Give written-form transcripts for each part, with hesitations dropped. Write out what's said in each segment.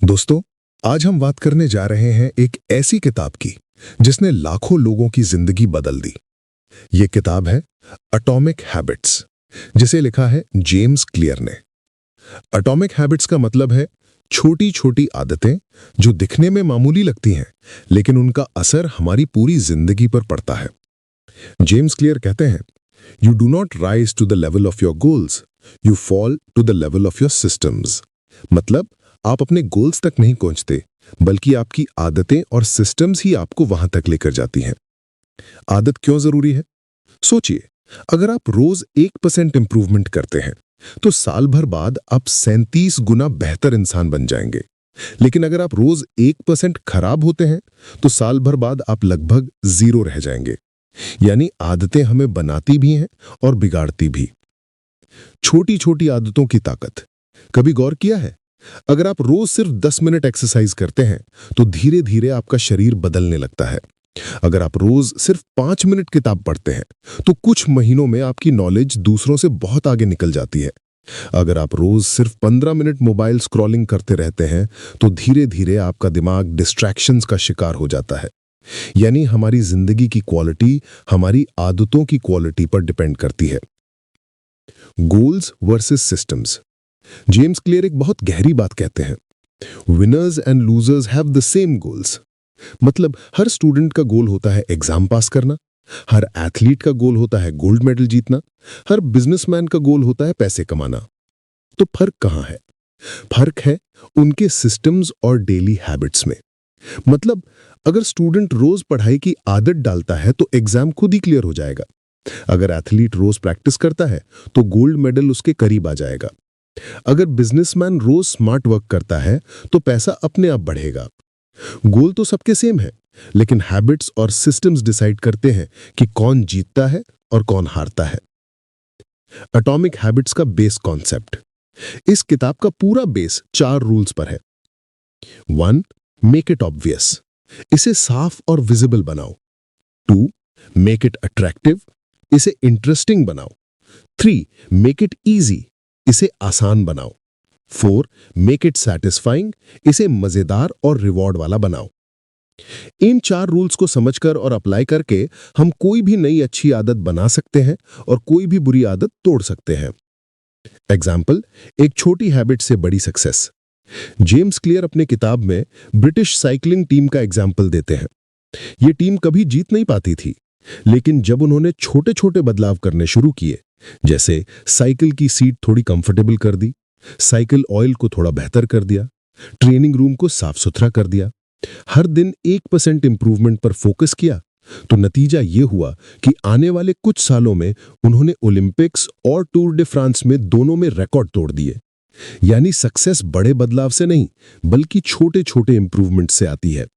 दोस्तों, आज हम बात करने जा रहे हैं एक ऐसी किताब की जिसने लाखों लोगों की जिंदगी बदल दी। ये किताब है एटॉमिक हैबिट्स, जिसे लिखा है जेम्स क्लियर ने। एटॉमिक हैबिट्स का मतलब है छोटी छोटी आदतें जो दिखने में मामूली लगती हैं, लेकिन उनका असर हमारी पूरी जिंदगी पर पड़ता है। जेम्स क्लियर कहते हैं, you do not rise to the level of your goals, you fall to the level of your systems. मतलब आप अपने गोल्स तक नहीं पहुंचते, बल्कि आपकी आदतें और सिस्टम्स ही आपको वहां तक लेकर जाती हैं। आदत क्यों जरूरी है? सोचिए, अगर आप रोज 1% इंप्रूवमेंट करते हैं तो साल भर बाद आप 37 गुना बेहतर इंसान बन जाएंगे। लेकिन अगर आप रोज 1% खराब होते हैं तो साल भर बाद आप लगभग 0 रह जाएंगे। यानी आदतें हमें बनाती भी हैं और बिगाड़ती भी। छोटी छोटी आदतों की ताकत कभी गौर किया है? अगर आप रोज सिर्फ 10 मिनट एक्सरसाइज करते हैं तो धीरे धीरे आपका शरीर बदलने लगता है। अगर आप रोज सिर्फ 5 मिनट किताब पढ़ते हैं तो कुछ महीनों में आपकी नॉलेज दूसरों से बहुत आगे निकल जाती है। अगर आप रोज सिर्फ 15 मिनट मोबाइल स्क्रॉलिंग करते रहते हैं तो धीरे धीरे आपका दिमाग डिस्ट्रैक्शंस का शिकार हो जाता है। यानी हमारी जिंदगी की क्वालिटी हमारी आदतों की क्वालिटी पर डिपेंड करती है। Goals versus systems. James clear एक बहुत गहरी बात कहते हैं। Winners and losers have the same goals. मतलब हर स्टूडेंट का गोल होता है एग्जाम पास करना, हर एथलीट का गोल होता है गोल्ड मेडल जीतना, हर बिजनेसमैन का गोल होता है पैसे कमाना। तो फर्क कहां है? फर्क है उनके सिस्टम्स और डेली हैबिट्स में। मतलब अगर स्टूडेंट रोज पढ़ाई की आदत डालता है तो एग्जाम खुद ही क्लियर हो जाएगा। अगर एथलीट रोज प्रैक्टिस करता है तो गोल्ड मेडल उसके करीब आ जाएगा। अगर बिजनेसमैन रोज स्मार्ट वर्क करता है तो पैसा अपने आप बढ़ेगा। गोल तो सबके सेम है, लेकिन हैबिट्स और सिस्टम्स डिसाइड करते हैं कि कौन जीतता है और कौन हारता है। एटॉमिक हैबिट्स का बेस कॉन्सेप्ट। इस किताब का पूरा बेस 4 रूल्स पर है। 1. मेक इट ऑब्वियस, इसे साफ और विजिबल बनाओ। 2. मेक इट अट्रैक्टिव, इसे इंटरेस्टिंग बनाओ। 3. मेक इट इजी, इसे आसान बनाओ। 4. मेक इट सैटिस्फाइंग, इसे मजेदार और रिवॉर्ड वाला बनाओ। इन 4 रूल्स को समझकर और अप्लाई करके हम कोई भी नई अच्छी आदत बना सकते हैं और कोई भी बुरी आदत तोड़ सकते हैं। एग्जाम्पल, एक छोटी हैबिट से बड़ी सक्सेस। जेम्स क्लियर अपने किताब में ब्रिटिश साइकिलिंग टीम का एग्जाम्पल देते हैं। ये टीम कभी जीत नहीं पाती थी, लेकिन जब उन्होंने छोटे छोटे बदलाव करने शुरू किए, जैसे साइकिल की सीट थोड़ी कंफर्टेबल कर दी, साइकिल ऑयल को थोड़ा बेहतर कर दिया, ट्रेनिंग रूम को साफ सुथरा कर दिया, हर दिन 1% इंप्रूवमेंट पर फोकस किया, तो नतीजा यह हुआ कि आने वाले कुछ सालों में उन्होंने ओलंपिक्स और टूर डे फ्रांस में दोनों में रिकॉर्ड तोड़ दिए। यानी सक्सेस बड़े बदलाव से नहीं, बल्कि छोटे छोटे इंप्रूवमेंट से आती है।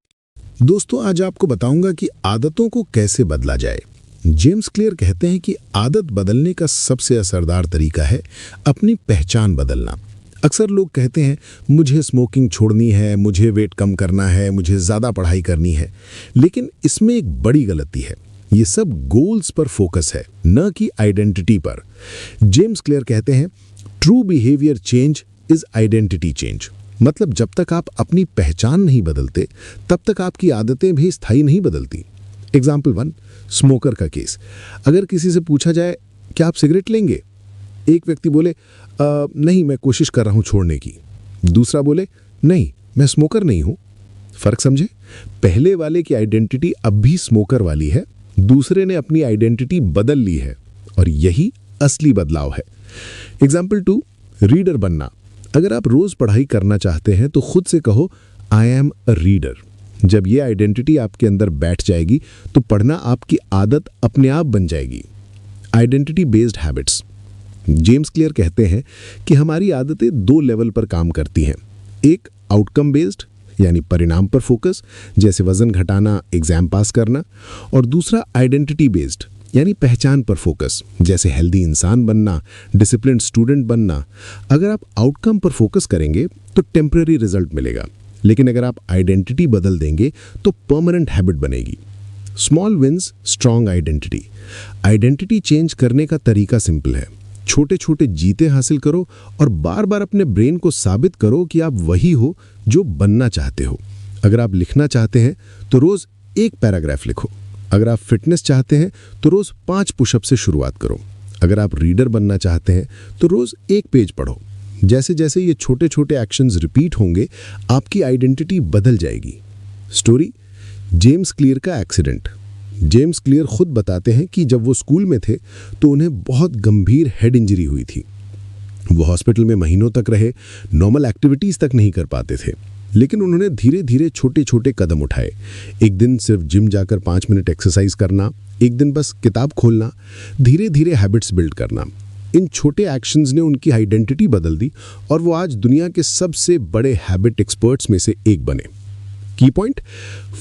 दोस्तों, आज आपको बताऊंगा कि आदतों को कैसे बदला जाए। जेम्स क्लियर कहते हैं कि आदत बदलने का सबसे असरदार तरीका है अपनी पहचान बदलना। अक्सर लोग कहते हैं मुझे स्मोकिंग छोड़नी है, मुझे वेट कम करना है, मुझे ज़्यादा पढ़ाई करनी है, लेकिन इसमें एक बड़ी गलती है। ये सब गोल्स पर फोकस है, न कि आइडेंटिटी पर। जेम्स क्लियर कहते हैं true behaviour change is identity change. मतलब जब तक आप अपनी पहचान नहीं बदलते तब तक आपकी आदतें भी स्थायी नहीं बदलती। एग्जाम्पल 1, स्मोकर का केस। अगर किसी से पूछा जाए क्या आप सिगरेट लेंगे, एक व्यक्ति बोले नहीं, मैं कोशिश कर रहा हूं छोड़ने की। दूसरा बोले नहीं, मैं स्मोकर नहीं हूं। फर्क समझे? पहले वाले की आइडेंटिटी अब भी स्मोकर वाली है, दूसरे ने अपनी आइडेंटिटी बदल ली है, और यही असली बदलाव है। एग्जाम्पल 2, रीडर बनना। अगर आप रोज पढ़ाई करना चाहते हैं तो खुद से कहो आई एम अ रीडर। जब ये आइडेंटिटी आपके अंदर बैठ जाएगी तो पढ़ना आपकी आदत अपने आप बन जाएगी। Identity based habits. James Clear कहते हैं कि हमारी आदतें 2 लेवल पर काम करती हैं। एक आउटकम बेस्ड, यानी परिणाम पर फोकस, जैसे वजन घटाना, एग्जाम पास करना, और दूसरा आइडेंटिटी बेस्ड, यानी पहचान पर फोकस, जैसे हेल्दी इंसान बनना, डिसिप्लिन्ड स्टूडेंट बनना। अगर आप आउटकम पर फोकस करेंगे तो टेम्पररी रिजल्ट मिलेगा, लेकिन अगर आप आइडेंटिटी बदल देंगे तो परमानेंट हैबिट बनेगी। Small wins, strong identity. Identity change करने का तरीका सिंपल है। छोटे छोटे जीते हासिल करो और बार बार अपने ब्रेन को साबित करो कि आप वही हो जो बनना चाहते हो। अगर आप लिखना चाहते हैं तो रोज एक पैराग्राफ लिखो। अगर आप फिटनेस चाहते हैं तो रोज 5 पुशअप से शुरुआत करो। अगर आप रीडर बनना चाहते हैं तो रोज 1 पेज पढ़ो। जैसे जैसे ये छोटे छोटे एक्शंस रिपीट होंगे, आपकी आइडेंटिटी बदल जाएगी। स्टोरी, जेम्स क्लियर का एक्सीडेंट। जेम्स क्लियर खुद बताते हैं कि जब वो स्कूल में थे तो उन्हें बहुत गंभीर हेड इंजरी हुई थी। वो हॉस्पिटल में महीनों तक रहे, नॉर्मल एक्टिविटीज तक नहीं कर पाते थे, लेकिन उन्होंने धीरे धीरे छोटे छोटे कदम उठाए। एक दिन सिर्फ जिम जाकर 5 मिनट एक्सरसाइज करना, एक दिन बस किताब खोलना, धीरे धीरे हैबिट्स बिल्ड करना। इन छोटे एक्शंस ने उनकी आइडेंटिटी बदल दी और वो आज दुनिया के सबसे बड़े हैबिट एक्सपर्ट्स में से एक बने। की पॉइंट,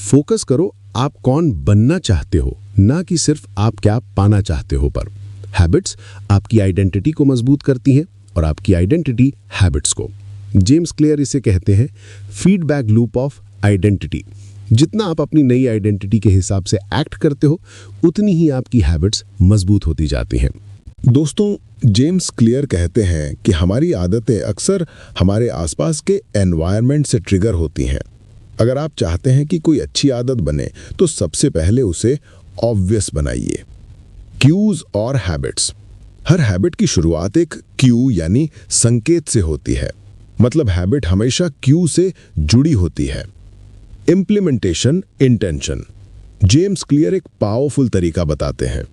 फोकस करो आप कौन बनना चाहते हो, ना कि सिर्फ आप क्या पाना चाहते हो पर। हैबिट्स आपकी आइडेंटिटी को मजबूत करती हैं और आपकी आइडेंटिटी हैबिट्स को। जेम्स क्लियर इसे कहते हैं फीडबैक लूप ऑफ आइडेंटिटी। जितना आप अपनी नई आइडेंटिटी के हिसाब से एक्ट करते हो, उतनी ही आपकी हैबिट्स मजबूत होती जाती हैं। दोस्तों, जेम्स क्लियर कहते हैं कि हमारी आदतें अक्सर हमारे आसपास के एनवायरनमेंट से ट्रिगर होती हैं। अगर आप चाहते हैं कि कोई अच्छी आदत बने तो सबसे पहले उसे ऑब्वियस बनाइए। क्यूज और हैबिट्स। हर हैबिट की शुरुआत एक क्यू यानी संकेत से होती है। मतलब हैबिट हमेशा क्यू से जुड़ी होती है। Implementation, intention. जेम्स क्लियर एक पावरफुल तरीका बताते हैं।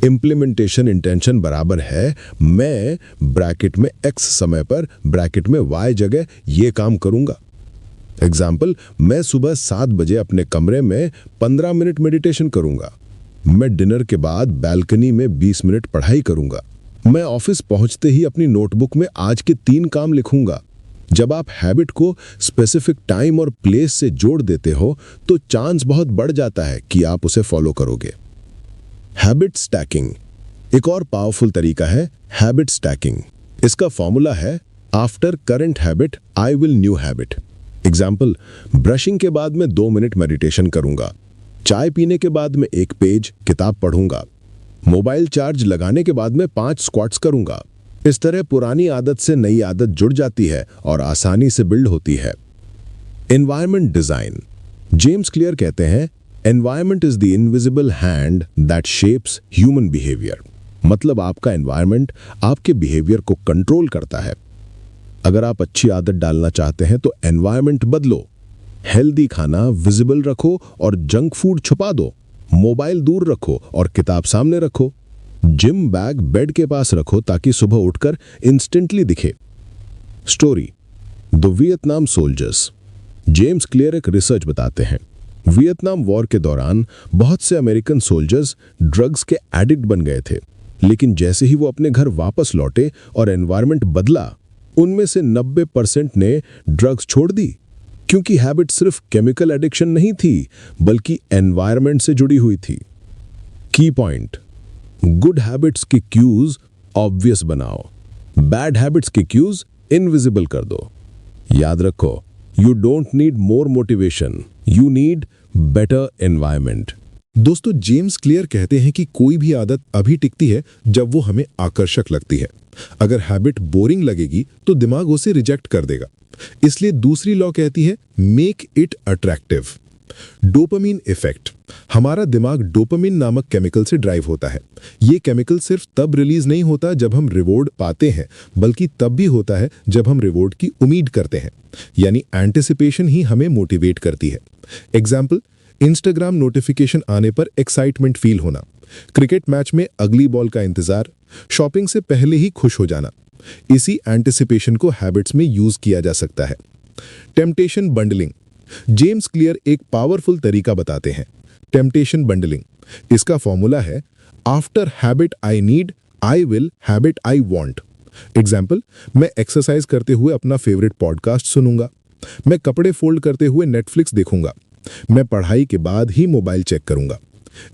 इम्प्लीमेंटेशन इंटेंशन बराबर है मैं ब्रैकेट में x समय पर ब्रैकेट में y जगह ये काम करूंगा। एग्जाम्पल, मैं सुबह 7 बजे अपने कमरे में 15 मिनट मेडिटेशन करूंगा। मैं डिनर के बाद बालकनी में 20 मिनट पढ़ाई करूंगा। मैं ऑफिस पहुंचते ही अपनी नोटबुक में आज के 3 काम लिखूंगा। जब आप हैबिट को स्पेसिफिक टाइम और प्लेस से जोड़ देते हो तो चांस बहुत बढ़ जाता है कि आप उसे फॉलो करोगे। हैबिट स्टैकिंग एक और पावरफुल तरीका है। हैबिट स्टैकिंग, इसका फॉर्मूला है after current habit I will new habit. Example, brushing के बाद मैं 2 मिनट मेडिटेशन करूंगा। चाय पीने के बाद मैं 1 पेज किताब पढ़ूंगा। मोबाइल चार्ज लगाने के बाद मैं 5 स्क्वाट्स करूंगा। इस तरह पुरानी आदत से नई आदत जुड़ जाती है और आसानी से बिल्ड होती है। Environment design. जेम्स क्लियर कहते हैं environment is the invisible hand that shapes human behaviour. मतलब आपका एनवायरनमेंट आपके बिहेवियर को कंट्रोल करता है। अगर आप अच्छी आदत डालना चाहते हैं तो एनवायरनमेंट बदलो। हेल्दी खाना विजिबल रखो और जंक फूड छुपा दो। मोबाइल दूर रखो और किताब सामने रखो। जिम बैग बेड के पास रखो ताकि सुबह उठकर इंस्टेंटली दिखे। Story, the Vietnam soldiers. James clear एक रिसर्च बताते हैं वियतनाम वॉर के दौरान बहुत से अमेरिकन सोल्जर्स ड्रग्स के एडिक्ट बन गए थे, लेकिन जैसे ही वो अपने घर वापस लौटे और एनवायरनमेंट बदला, उनमें से 90% ने ड्रग्स छोड़ दी, क्योंकि हैबिट सिर्फ केमिकल एडिक्शन नहीं थी बल्कि एनवायरनमेंट से जुड़ी हुई थी। की पॉइंट, गुड हैबिट्स की क्यूज ऑब्वियस बनाओ, बैड हैबिट्स की क्यूज इनविजिबल कर दो। याद रखो, you don't need more motivation, you need better environment. दोस्तों, जेम्स क्लियर कहते हैं कि कोई भी आदत अभी टिकती है जब वो हमें आकर्षक लगती है। अगर हैबिट बोरिंग लगेगी तो दिमाग उसे रिजेक्ट कर देगा। इसलिए दूसरी लॉ कहती है make it attractive. Dopamine effect. हमारा दिमाग डोपामिन नामक केमिकल से ड्राइव होता है। ये केमिकल सिर्फ तब रिलीज नहीं होता जब हम रिवॉर्ड पाते हैं, बल्कि तब भी होता है जब हम रिवॉर्ड की उम्मीद करते हैं। यानी एंटिसिपेशन ही हमें मोटिवेट करती है। एग्जाम्पल, इंस्टाग्राम नोटिफिकेशन आने पर एक्साइटमेंट फील होना, क्रिकेट मैच में अगली बॉल का इंतजार, शॉपिंग से पहले ही खुश हो जाना। इसी एंटिसिपेशन को हैबिट्स में यूज किया जा सकता है। Temptation bundling. जेम्स क्लियर एक पावरफुल तरीका बताते हैं टेम्पटेशन बंडलिंग। इसका फॉर्मूला है after habit I need I will habit I want. Example, मैं एक्सरसाइज करते हुए अपना फेवरेट पॉडकास्ट सुनूंगा। मैं कपड़े फोल्ड करते हुए नेटफ्लिक्स देखूंगा। मैं पढ़ाई के बाद ही मोबाइल चेक करूंगा।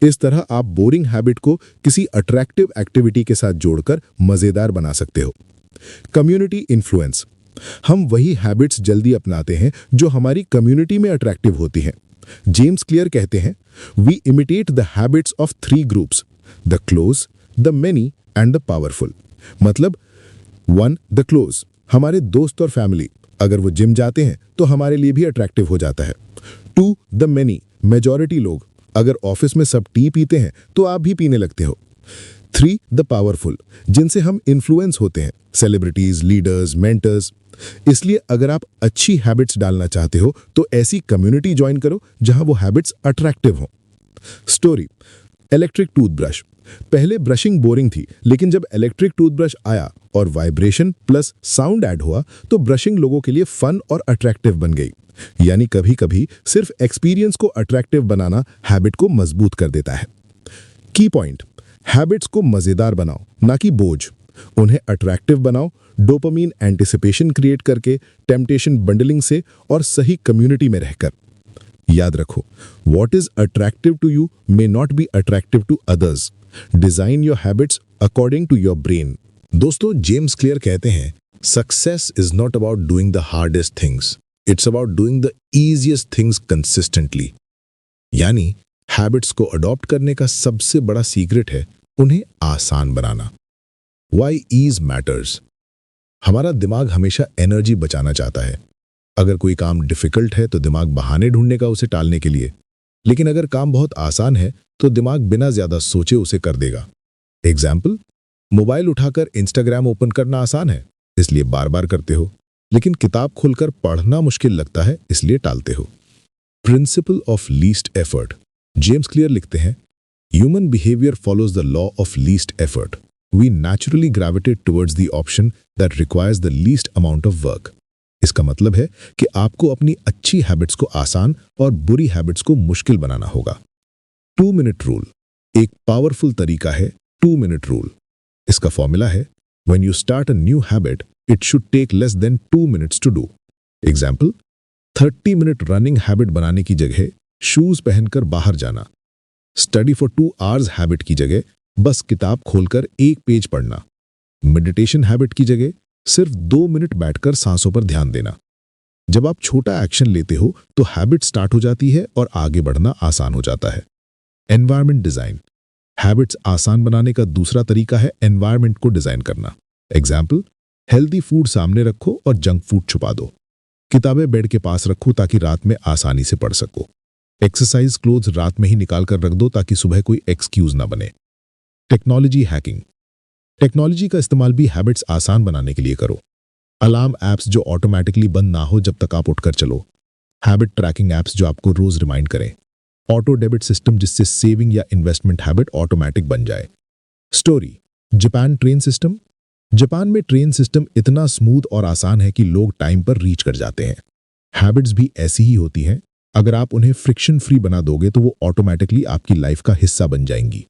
इस तरह आप बोरिंग हैबिट को किसी अट्रैक्टिव एक्टिविटी के साथ जोड़कर मजेदार बना सकते हो। Community influence. हम वही हैबिट्स जल्दी अपनाते हैं जो हमारी कम्युनिटी में अट्रैक्टिव होती हैं। जेम्स क्लियर कहते हैं we imitate the habits of 3 groups, the close, the many and the powerful. मतलब 1 द क्लोज, हमारे दोस्त और फैमिली, अगर वो जिम जाते हैं तो हमारे लिए भी अट्रैक्टिव हो जाता है। 2 द मेनी, मेजॉरिटी लोग, अगर ऑफिस में सब टी पीते हैं तो आप भी पीने लगते हो। 3 द पावरफुल, जिनसे हम इन्फ्लुएंस होते हैं, सेलिब्रिटीज, लीडर्स, मेंटर्स। इसलिए अगर आप अच्छी हैबिट्स डालना चाहते हो तो ऐसी कम्युनिटी ज्वाइन करो जहां वो हैबिट्स अट्रैक्टिव हों। Story, electric toothbrush. पहले ब्रशिंग बोरिंग थी, लेकिन जब इलेक्ट्रिक टूथब्रश आया और वाइब्रेशन प्लस साउंड ऐड हुआ तो ब्रशिंग लोगों के लिए फन और अट्रैक्टिव बन गई। यानी कभी-कभी सिर्फ एक्सपीरियंस को अट्रैक्टिव बनाना हैबिट को मजबूत कर देता है। की पॉइंट, हैबिट्स को मजेदार बनाओ, ना कि बोझ। उन्हें अट्रैक्टिव बनाओ, डोपामीन एंटिसिपेशन क्रिएट करके, टेम्पटेशन बंडलिंग से और सही कम्युनिटी में रहकर। याद रखो, what is attractive to you may not be attractive to others. Design your habits according to your brain. दोस्तों, जेम्स क्लियर कहते हैं, success is not about doing the hardest things, it's about doing the easiest things consistently. यानी habits को adopt करने का सबसे बड़ा secret है उन्हें आसान बनाना। Why ease matters? हमारा दिमाग हमेशा एनर्जी बचाना चाहता है। अगर कोई काम डिफिकल्ट है तो दिमाग बहाने ढूंढने का उसे टालने के लिए, लेकिन अगर काम बहुत आसान है तो दिमाग बिना ज्यादा सोचे उसे कर देगा। एग्जाम्पल, मोबाइल उठाकर इंस्टाग्राम ओपन करना आसान है, इसलिए बार बार करते हो, लेकिन किताब खोलकर पढ़ना मुश्किल लगता है, इसलिए टालते हो। Principle of least effort. James Clear लिखते हैं, human behaviour follows the law of least effort. We naturally gravitate towards the option that requires the least amount of work. इसका मतलब है कि आपको अपनी अच्छी हैबिट्स को आसान और बुरी हैबिट्स को मुश्किल बनाना होगा। 2 मिनट रूल एक पावरफुल तरीका है। 2 मिनट रूल, इसका फॉर्मूला है, when you start a new habit, it should take less than 2 minutes to do. Example, 30 minute running habit बनाने की जगह शूज पहनकर बाहर जाना। स्टडी फॉर 2 hours हैबिट की जगह बस किताब खोलकर 1 पेज पढ़ना। मेडिटेशन हैबिट की जगह सिर्फ 2 मिनट बैठकर सांसों पर ध्यान देना। जब आप छोटा एक्शन लेते हो तो हैबिट स्टार्ट हो जाती है और आगे बढ़ना आसान हो जाता है। एनवायरनमेंट डिजाइन, हैबिट्स आसान बनाने का दूसरा तरीका है एनवायरनमेंट को डिजाइन करना। एग्जाम्पल, हेल्दी फूड सामने रखो और जंक फूड छुपा दो। किताबें बेड के पास रखो ताकि रात में आसानी से पढ़ सको। एक्सरसाइज क्लोथ्स रात में ही निकाल कर रख दो ताकि सुबह कोई एक्सक्यूज ना बने। टेक्नोलॉजी हैकिंग, टेक्नोलॉजी का इस्तेमाल भी हैबिट्स आसान बनाने के लिए करो। अलार्म ऐप्स जो ऑटोमेटिकली बंद ना हो जब तक आप उठकर चलो। हैबिट ट्रैकिंग ऐप्स जो आपको रोज रिमाइंड करें। ऑटो डेबिट सिस्टम जिससे सेविंग या इन्वेस्टमेंट हैबिट ऑटोमेटिक बन जाए। Story, Japan train system. Japan में ट्रेन सिस्टम इतना स्मूथ और आसान है कि लोग टाइम पर रीच कर जाते हैं। हैबिट्स भी ऐसी ही होती हैं, अगर आप उन्हें फ्रिक्शन फ्री बना दोगे तो वो ऑटोमेटिकली आपकी लाइफ का हिस्सा बन जाएंगी।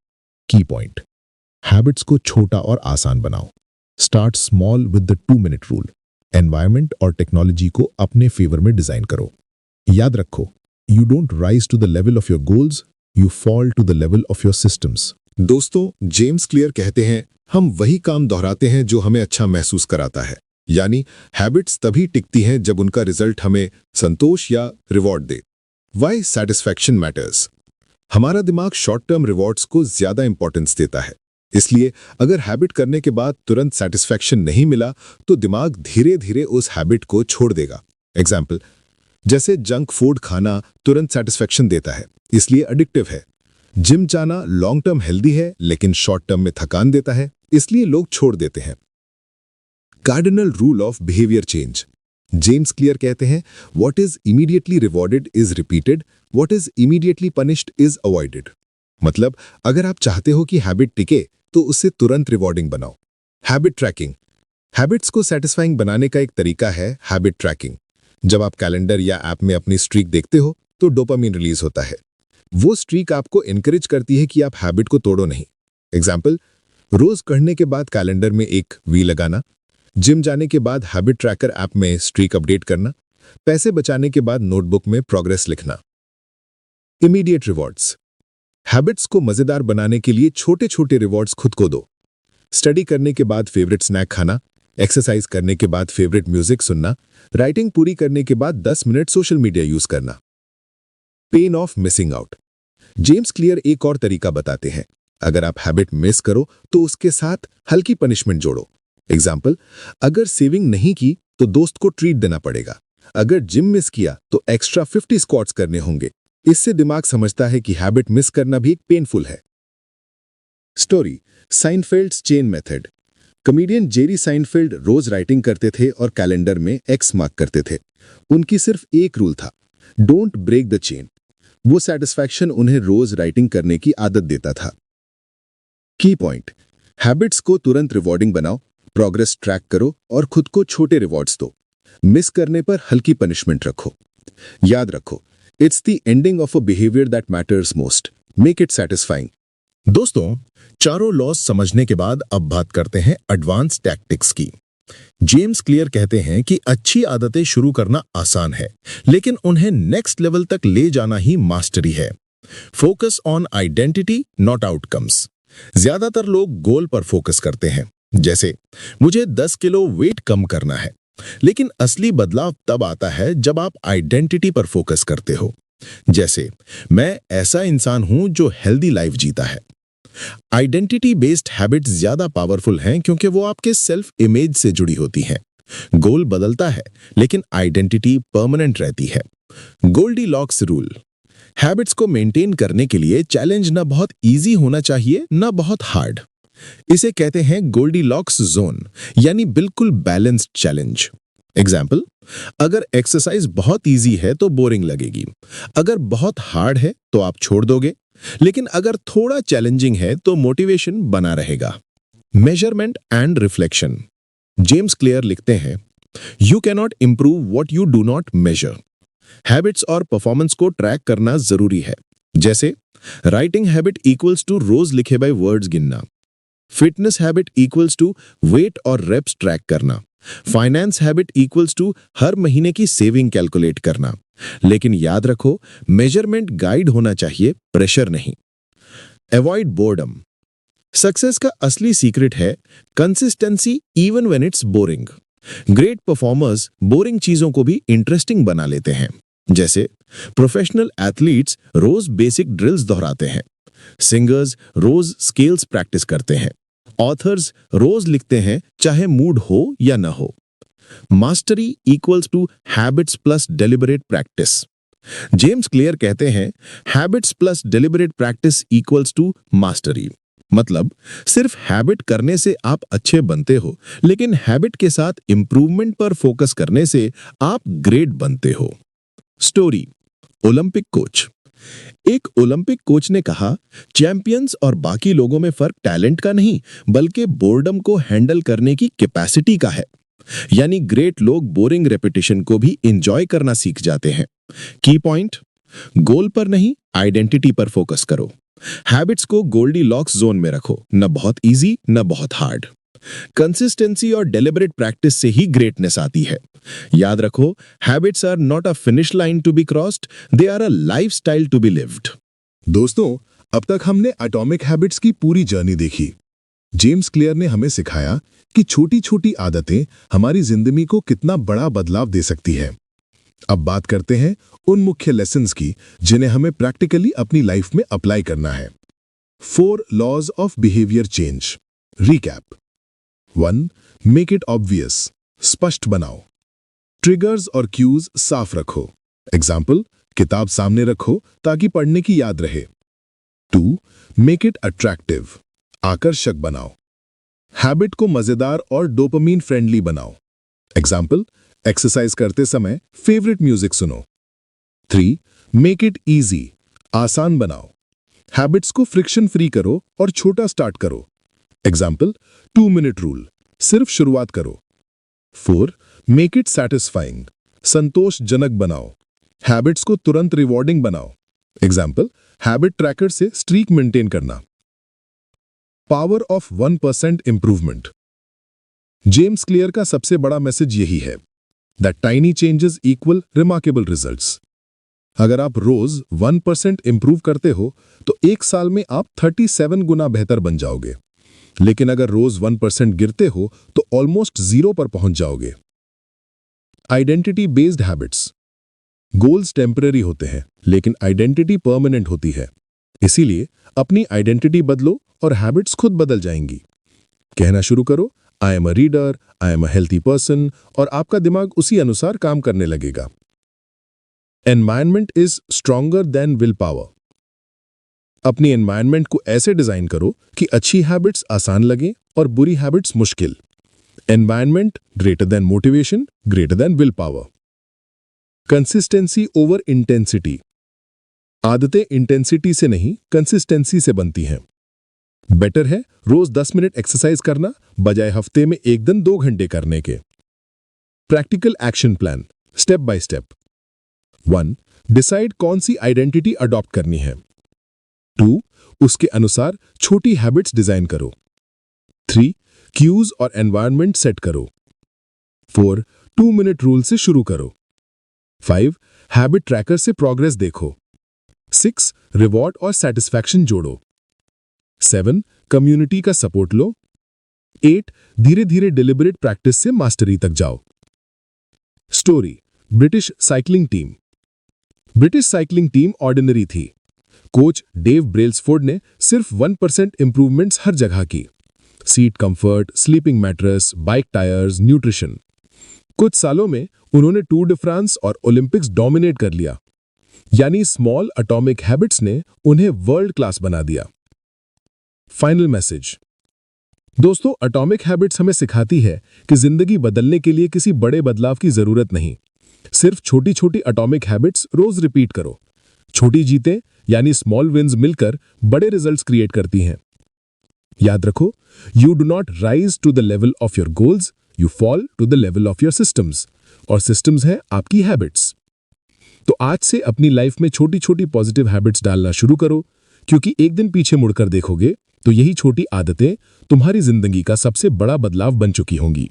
की पॉइंट, हैबिट्स को छोटा और आसान बनाओ। Start small with the 2 minute rule. Environment और टेक्नोलॉजी को अपने फेवर में डिजाइन करो। याद रखो, you don't rise to the level of your goals, you fall to the level of your systems. दोस्तों, जेम्स क्लियर कहते हैं, हम वही काम दोहराते हैं जो हमें अच्छा महसूस कराता है। यानी हैबिट्स तभी टिकती हैं जब उनका रिजल्ट हमें संतोष या रिवॉर्ड दे। Why satisfaction matters. हमारा दिमाग शॉर्ट टर्म रिवॉर्ड्स को ज्यादा इंपॉर्टेंस देता है, इसलिए अगर हैबिट करने के बाद तुरंत सैटिस्फैक्शन नहीं मिला तो दिमाग धीरे धीरे उस हैबिट को छोड़ देगा। एग्जाम्पल, जैसे जंक फूड खाना तुरंत सैटिस्फैक्शन देता है, इसलिए एडिक्टिव है। जिम जाना लॉन्ग टर्म हेल्दी है लेकिन शॉर्ट टर्म में थकान देता है, इसलिए लोग छोड़ देते हैं। Cardinal rule of behaviour change. James Clear कहते हैं, what is immediately rewarded is repeated, what is immediately punished is avoided. मतलब, अगर आप चाहते हो कि हैबिट टिके तो उससे तुरंत रिवॉर्डिंग बनाओ। हैबिट ट्रैकिंग, हैबिट्स को सेटिस्फाइंग बनाने का एक तरीका है हैबिट ट्रैकिंग। जब आप कैलेंडर या ऐप में अपनी स्ट्रीक देखते हो तो डोपामिन रिलीज होता है। वो स्ट्रीक आपको एनकरेज करती है कि आप हैबिट को तोड़ो नहीं। एग्जाम्पल, रोज पढ़ने के बाद कैलेंडर में एक वी लगाना, जिम जाने के बाद हैबिट ट्रैकर ऐप में स्ट्रीक अपडेट करना, पैसे बचाने के बाद नोटबुक में प्रोग्रेस लिखना। इमीडिएट रिवॉर्ड्स, हैबिट्स को मजेदार बनाने के लिए छोटे छोटे रिवॉर्ड्स खुद को दो। स्टडी करने के बाद फेवरेट स्नैक खाना, एक्सरसाइज करने के बाद फेवरेट म्यूजिक सुनना, राइटिंग पूरी करने के बाद 10 मिनट सोशल मीडिया यूज करना। Pain of missing out. James clear एक और तरीका बताते हैं, अगर आप हैबिट मिस करो तो उसके साथ हल्की पनिशमेंट जोड़ो। एग्जाम्पल, अगर सेविंग नहीं की तो दोस्त को ट्रीट देना पड़ेगा। अगर जिम मिस किया तो एक्स्ट्रा 50 स्क्वाट्स करने होंगे। इससे दिमाग समझता है कि हैबिट मिस करना भी पेनफुल है। Story, Seinfeld's chain method. Comedian Jerry Seinfeld रोज राइटिंग करते थे और कैलेंडर में एक्स मार्क करते थे। उनकी सिर्फ एक रूल था, डोंट ब्रेक द चेन। वो सैटिस्फैक्शन उन्हें रोज राइटिंग करने की आदत देता था। की पॉइंट, हैबिट्स को तुरंत रिवॉर्डिंग बनाओ, प्रोग्रेस ट्रैक करो और खुद को छोटे रिवॉर्ड्स दो। मिस करने पर हल्की पनिशमेंट रखो। याद रखो, it's the ending of a behaviour that matters most. Make it satisfying. दोस्तों, चारों लॉस समझने के बाद अब बात करते हैं एडवांस टैक्टिक्स की। जेम्स क्लियर कहते हैं कि अच्छी आदतें शुरू करना आसान है, लेकिन उन्हें नेक्स्ट लेवल तक ले जाना ही मास्टरी है। Focus on identity not outcomes. ज्यादातर लोग गोल पर फोकस करते हैं, जैसे मुझे 10 किलो वेट कम करना है, लेकिन असली बदलाव तब आता है जब आप आइडेंटिटी पर फोकस करते हो। जैसे मैं ऐसा इंसान हूं जो हेल्दी लाइफ जीता है। आइडेंटिटी बेस्ड हैबिट्स ज्यादा पावरफुल हैं क्योंकि वो आपके सेल्फ इमेज से जुड़ी होती हैं। गोल बदलता है, लेकिन आइडेंटिटी परमानेंट रहती है। Goldilocks rule. हैबिट्स को मेंटेन करने के लिए चैलेंज ना बहुत इजी होना चाहिए, ना बहुत हार्ड। इसे कहते हैं गोल्डीलॉक्स जोन, यानी बिल्कुल बैलेंस्ड चैलेंज। एग्जाम्पल, अगर एक्सरसाइज बहुत इजी है तो बोरिंग लगेगी, अगर बहुत हार्ड है तो आप छोड़ दोगे, लेकिन अगर थोड़ा चैलेंजिंग है तो मोटिवेशन बना रहेगा। Measurement and reflection. James Clear लिखते हैं, you cannot improve what you do not measure. Habits और परफॉर्मेंस को ट्रैक करना जरूरी है। जैसे राइटिंग हैबिट इक्वल्स टू रोज लिखे बाय वर्ड्स गिनना, fitness habit equals to weight और रेप्स ट्रैक करना, फाइनेंस हैबिट इक्वल्स टू हर महीने की सेविंग कैलकुलेट करना। लेकिन याद रखो, मेजरमेंट गाइड होना चाहिए, प्रेशर नहीं। Avoid boredom. सक्सेस का असली सीक्रेट है consistency even when it's boring. Great performers boring चीजों को भी इंटरेस्टिंग बना लेते हैं। जैसे प्रोफेशनल एथलीट्स रोज बेसिक ड्रिल्स दोहराते हैं, सिंगर्स रोज स्केल्स प्रैक्टिस करते हैं, ऑथर्स रोज लिखते हैं चाहे मूड हो या न हो। Mastery equals to habits plus deliberate practice. James Clear कहते हैं, habits plus deliberate practice equals to mastery. मतलब सिर्फ हैबिट करने से आप अच्छे बनते हो, लेकिन हैबिट के साथ इंप्रूवमेंट पर फोकस करने से आप ग्रेट बनते हो। Story, Olympic coach. एक ओलंपिक कोच ने कहा, चैंपियंस और बाकी लोगों में फर्क टैलेंट का नहीं, बल्कि बोर्डम को हैंडल करने की कैपेसिटी का है। यानी ग्रेट लोग बोरिंग रेपिटेशन को भी एंजॉय करना सीख जाते हैं। की पॉइंट, गोल पर नहीं, आइडेंटिटी पर फोकस करो। हैबिट्स को गोल्डीलॉक्स जोन में रखो, न बहुत इजी न बहुत हार्ड। कंसिस्टेंसी और डेलिबरेट प्रैक्टिस से ही ग्रेटनेस आती है। याद रखो, habits are not a finish line to be crossed, they are a lifestyle to be lived. दोस्तों, अब तक हमने एटॉमिक हैबिट्स की पूरी जर्नी देखी। जेम्स क्लियर ने हमें सिखाया कि छोटी छोटी आदतें हमारी जिंदगी को कितना बड़ा बदलाव दे सकती है। अब बात करते हैं उन मुख्य लेसन्स की जिन्हें हमें प्रैक्टिकली अपनी लाइफ में अप्लाई करना है। 4 laws of behaviour change. Recap. 1. Make it obvious, स्पष्ट बनाओ। ट्रिगर्स और क्यूज साफ रखो। एग्जाम्पल, किताब सामने रखो ताकि पढ़ने की याद रहे। 2. मेक इट अट्रैक्टिव, आकर्षक बनाओ। हैबिट को मजेदार और डोपामीन फ्रेंडली बनाओ। एग्जाम्पल, एक्सरसाइज करते समय फेवरेट म्यूजिक सुनो। 3. मेक इट इजी, आसान बनाओ। हैबिट्स को फ्रिक्शन फ्री करो और छोटा स्टार्ट करो। एग्जाम्पल, 2 मिनट रूल, सिर्फ शुरुआत करो। 4. मेक इट सैटिस्फाइंग, संतोषजनक बनाओ। हैबिट्स को तुरंत रिवॉर्डिंग बनाओ। एग्जाम्पल, हैबिट ट्रैकर से स्ट्रीक मेंटेन करना। Power of 1% improvement. James clear का सबसे बड़ा मैसेज यही है, that tiny changes equal remarkable results. अगर आप रोज 1% इंप्रूव करते हो तो एक साल में आप 37 गुना बेहतर बन जाओगे। लेकिन अगर रोज 1% गिरते हो तो ऑलमोस्ट 0 पर पहुंच जाओगे। Identity based habits. Goals temporary होते हैं, लेकिन आइडेंटिटी परमानेंट होती है। इसीलिए अपनी आइडेंटिटी बदलो और हैबिट्स खुद बदल जाएंगी। कहना शुरू करो, I am a reader, I am a healthy person, और आपका दिमाग उसी अनुसार काम करने लगेगा। Environment is stronger than will power. अपनी एनवायरनमेंट को ऐसे डिजाइन करो कि अच्छी हैबिट्स आसान लगें और बुरी हैबिट्स मुश्किल। Environment greater than motivation, greater than will power. Consistency over intensity. आदतें इंटेंसिटी से नहीं, कंसिस्टेंसी से बनती हैं। बेटर है रोज 10 मिनट एक्सरसाइज करना बजाय हफ्ते में 1 दिन 2 घंटे करने के। Practical action plan, step by step. 1. Decide कौन सी आइडेंटिटी अडॉप्ट करनी है। 2. उसके अनुसार छोटी हैबिट्स डिजाइन करो। 3. क्यूज और एनवायरनमेंट सेट करो। 4. 2 मिनट रूल से शुरू करो। 5. हैबिट ट्रैकर से प्रोग्रेस देखो। 6. रिवॉर्ड और सेटिस्फैक्शन जोड़ो। 7. कम्युनिटी का सपोर्ट लो। 8. धीरे धीरे डिलिबरेट प्रैक्टिस से मास्टरी तक जाओ। Story, British cycling team. British cycling team ordinary थी। कोच डेव ब्रेल्सफोर्ड ने सिर्फ 1% इंप्रूवमेंट्स हर जगह की। Seat comfort, sleeping mattress, bike tyres, nutrition. कुछ सालों में उन्होंने टूर de फ्रांस और ओलंपिक्स डोमिनेट कर लिया। यानी स्मॉल एटॉमिक हैबिट्स ने उन्हें वर्ल्ड क्लास बना दिया। Final message. दोस्तों, एटॉमिक हैबिट्स हमें सिखाती है कि जिंदगी बदलने के लिए किसी बड़े बदलाव की जरूरत नहीं, सिर्फ छोटी छोटी एटॉमिक हैबिट्स रोज रिपीट करो। छोटी जीतें यानी स्मॉल विन्स मिलकर बड़े रिजल्ट्स क्रिएट करती हैं। याद रखो, you do not rise to the level of your goals, you fall to the level of your systems, और सिस्टम्स हैं आपकी हैबिट्स। तो आज से अपनी लाइफ में छोटी छोटी पॉजिटिव हैबिट्स डालना शुरू करो, क्योंकि एक दिन पीछे मुड़कर देखोगे तो यही छोटी आदतें तुम्हारी जिंदगी का सबसे बड़ा बदलाव बन चुकी होंगी।